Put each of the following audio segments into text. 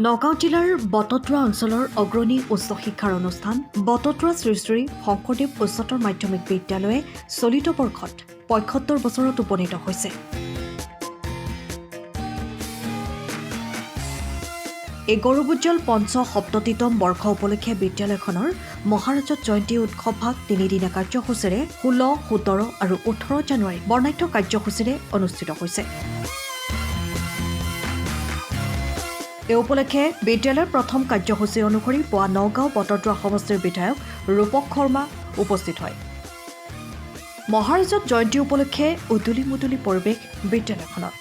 নগাঁও জিলাৰ বটদ্ৰা অঞ্চলৰ অগ্ৰণী উচ্চ শিক্ষাৰ অনুষ্ঠান বটদ্ৰা শ্ৰী শ্ৰী শংকৰদেৱ উচ্চতৰ মাধ্যমিক বিদ্যালয়ে চলিত বৰ্ষত ৭৫ বছৰত উপনীত হৈছে। এই গৌৰৱোজ্জ্বল পঞ্চসপ্ততিতম বৰ্ষ উপলক্ষে বিদ্যালয়খনৰ মহাৰাজত জয়ন্তী উৎসৱ ভাগ ৩ দিনীয়া কাৰ্যসূচীৰে ১৬, ১৭ আৰু ১৮ জানুৱাৰী বৰ্ণাঢ্য কাৰ্যসূচীৰে অনুষ্ঠিত হৈছে। এই উপলক্ষে বিদ্যালয়ৰ প্ৰথম কাৰ্যসূচী অনুসৰি পুৱা নগাঁও বটদ্ৰা সমষ্টিৰ বিধায়ক ৰূপক শৰ্মা উপস্থিত হয়। মহাৰাজত জয়ন্তী উপলক্ষে উদুলি মুদুলি পৰিৱেশ বিদ্যালয়খনত।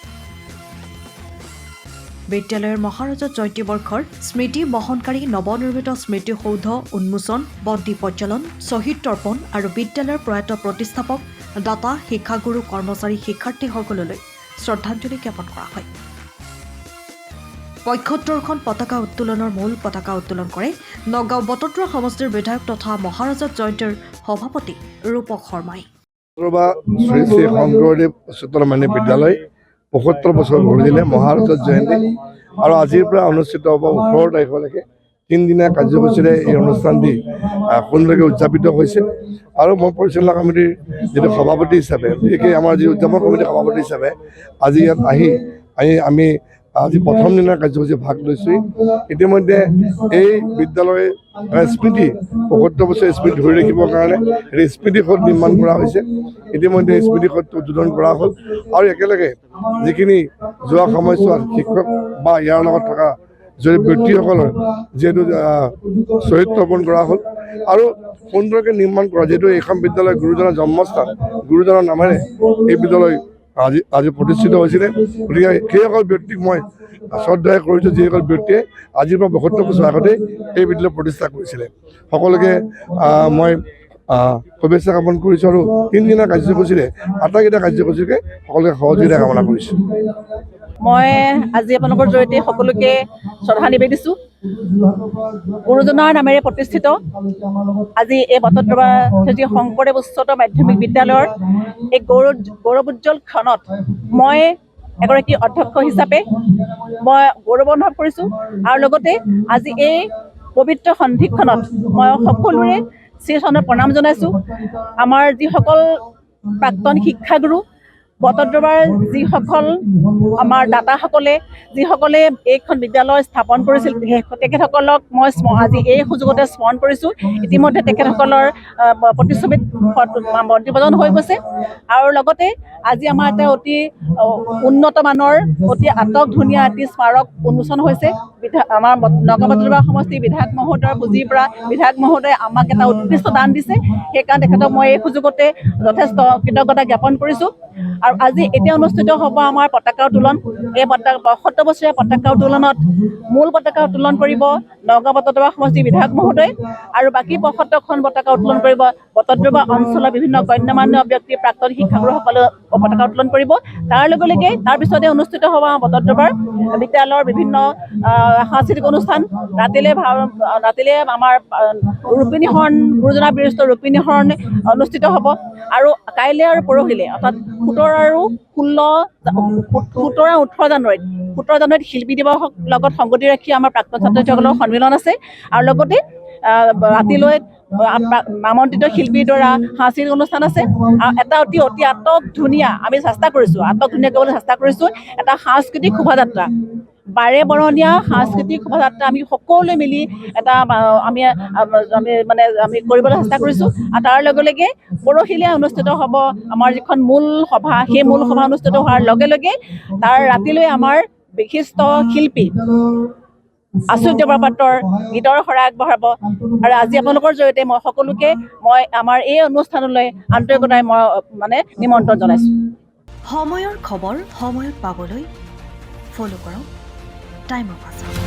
বিদ্যালয়ৰ মহাৰাজত জয়ন্তী বৰ্ষৰ স্মৃতি বহনকাৰী নৱনিৰ্মিত স্মৃতিসৌধ উন্মোচন, বন্তি প্ৰজ্বলন, শ্বহীদ তৰ্পণ আৰু বিদ্যালয়ৰ প্ৰয়াত প্ৰতিষ্ঠাপক, দাতা, শিক্ষাগুৰু, কৰ্মচাৰী, শিক্ষাৰ্থীসকললৈ শ্ৰদ্ধাঞ্জলি জ্ঞাপন কৰা হয়। ৭৫খন পতাকা উত্তোলনৰ মূল পতাকা উত্তোলন কৰে নগাঁও বটদ্ৰা সমষ্টিৰ বিধায়ক তথা মহাৰাজত জয়ন্তীৰ সভাপতি ৰূপক শৰ্মাই। শ্ৰী শ্ৰী শংকৰদেৱ উচ্চতৰ মাধ্যমিক বিদ্যালয় ৭৫ বছৰ ভৰিলে মহাৰাজত জয়ন্তী আৰু আজিৰ পৰা অনুষ্ঠিত হ'ব ১৮ তাৰিখলৈকে ৩ দিনীয়া কাৰ্যসূচীৰে এই অনুষ্ঠানটি সুন্দৰকৈ উদযাপিত হৈছে। আৰু মই পৰিচালনা কমিটিৰ যিটো সভাপতি হিচাপে, বিশেষকৈ আমাৰ যি উদযাপন কমিটিৰ সভাপতি হিচাপে আজি ইয়াত আমি আজি প্ৰথম দিনৰ কাৰ্যসূচী ভাগ লৈছোঁ। ইতিমধ্যে এই বিদ্যালয়ৰ স্মৃতি ৭৫ বছৰ স্মৃতি ধৰি ৰাখিবৰ কাৰণে এই স্মৃতিসৌধ নিৰ্মাণ কৰা হৈছে। ইতিমধ্যে স্মৃতিসৌধটো উদ্বোধন কৰা হ'ল আৰু একেলগে যিখিনি যোৱা সময়ছোৱাত শিক্ষক বা ইয়াৰ লগত থকা জড়িত ব্যক্তিসকলৰ যিহেতু শ্বহীদ তৰ্পণ কৰা হ'ল আৰু সুন্দৰকৈ নিৰ্মাণ কৰা, যিহেতু এইখন বিদ্যালয় গুৰুজনাৰ জন্মস্থান, গুৰুজনাৰ নামেৰে এই বিদ্যালয় আজি প্ৰতিষ্ঠিত হৈছিলে। গতিকে সেইসকল ব্যক্তিক মই শ্ৰদ্ধা কৰিছোঁ, যিসকল ব্যক্তিয়ে আজিৰ পৰা ৭৫ বছৰ আগতে এই বিদ্যালয় প্ৰতিষ্ঠা কৰিছিলে। সকলোকে মই শুভেচ্ছা জ্ঞাপন কৰিছোঁ আৰু ৩ দিনীয়া কাৰ্যসূচীৰে আটাইকেইটা কাৰ্যসূচীকে সকলোকে সহযোগিতা কামনা কৰিছোঁ। মই আজি আপোনালোকৰ জৰিয়তে সকলোকে শ্ৰদ্ধা নিবেদিছোঁ। গুৰুজনাৰ নামেৰে প্ৰতিষ্ঠিত আজি এই বটদ্ৰা শ্ৰী শংকৰদেৱ উচ্চতৰ মাধ্যমিক বিদ্যালয়ৰ এই গৌৰৱোজ্জ্বল ক্ষণত মই এগৰাকী অধ্যক্ষ হিচাপে মই গৌৰৱ অনুভৱ কৰিছোঁ আৰু লগতে আজি এই পবিত্ৰ সন্ধিক্ষণত মই সকলোৰে শ্ৰীচৰণত প্ৰণাম জনাইছোঁ। আমাৰ যিসকল প্ৰাক্তন শিক্ষাগুৰু, বটদ্ৰাৰ যিসকল আমাৰ দাতাসকলে যিসকলে এইখন বিদ্যালয় স্থাপন কৰিছিল, তেখেতসকলক মই আজি এই সুযোগতে স্মৰণ কৰিছোঁ। ইতিমধ্যে তেখেতসকলৰ প্ৰতিচ্ছবিত বন্তি প্ৰজ্বলন হৈ গৈছে আৰু লগতে আজি আমাৰ এটা অতি উন্নত মানৰ অতি আটক-ধুনীয়া এটি স্মাৰক উন্মোচন হৈছে। আমাৰ নগাঁও বটদ্ৰা সমষ্টিৰ বিধায়ক মহোদয়ৰ পুঁজিৰ পৰা বিধায়ক মহোদয়ে আমাক এটা উৎকৃষ্ট দান দিছে। সেইকাৰণে তেখেতক মই এই সুযোগতে যথেষ্ট কৃতজ্ঞতা জ্ঞাপন কৰিছোঁ। আৰু আজি এতিয়া অনুষ্ঠিত হ'ব আমাৰ পতাকা উত্তোলন। এই ৭৫ বছৰীয়া পতাকা উত্তোলনত মূল পতাকা উত্তোলন কৰিব নগাঁও বটদ্ৰা সমষ্টিৰ বিধায়ক মহোদয় আৰু বাকী ৭৫খন পতাকা উত্তোলন কৰিব বটদ্ৰা অঞ্চলৰ বিভিন্ন গণ্যমান্য ব্যক্তি, প্ৰাক্তন শিক্ষাগুৰুসকলে পতাকা উত্তোলন কৰিব। তাৰ লগে লগে তাৰপিছতে অনুষ্ঠিত হ'ব বটদ্ৰাৰ বিদ্যালয়ৰ বিভিন্ন সাংস্কৃতিক অনুষ্ঠান। ৰাতিলে আমাৰ ৰুপিনী হৰণ, গুৰুজনাৰ বিৰচিত ৰুপিনী হৰণ অনুষ্ঠিত হ'ব আৰু কাইলৈ আৰু পৰহিলে অৰ্থাৎ ১৭ আৰু ১৮ জানুৱাৰীত শিল্পী দিৱসৰ লগত সংগতি ৰাখি আমাৰ প্ৰাক্তন ছাত্ৰ ছাত্ৰীসকলৰ সন্মিলন আছে আৰু লগতে ৰাতিলৈ আমন্ত্ৰিত শিল্পীৰ দ্বাৰা সাংস্কৃতিক অনুষ্ঠান আছে আৰু এটা অতি আটক-ধুনীয়া আমি আটক-ধুনীয়া কৰিবলৈ চেষ্টা কৰিছোঁ এটা সাংস্কৃতিক শোভাযাত্ৰা, বাৰে বৰণীয়া সাংস্কৃতিক শোভাযাত্ৰা আমি সকলোৱে মিলি এটা আমি কৰিবলৈ চেষ্টা কৰিছোঁ। আৰু তাৰ লগে লগে পৰহিলৈ অনুষ্ঠিত হ'ব আমাৰ যিখন মূল সভা, সেই মূল সভা অনুষ্ঠিত হোৱাৰ লগে লগে তাৰ ৰাতিলৈ আমাৰ বিশিষ্ট শিল্পী আচুৰ্য বৰপাত্ৰৰ গীতৰ শৰাই আগবঢ়াব। আৰু আজি আপোনালোকৰ জৰিয়তে মই সকলোকে আমাৰ এই অনুষ্ঠানলৈ আন্তৰিকতাৰে নিমন্ত্ৰণ জনাইছোঁ। সময়ৰ খবৰ সময়ত পাবলৈ ফ'ল' কৰক টাইম অফ আছাম।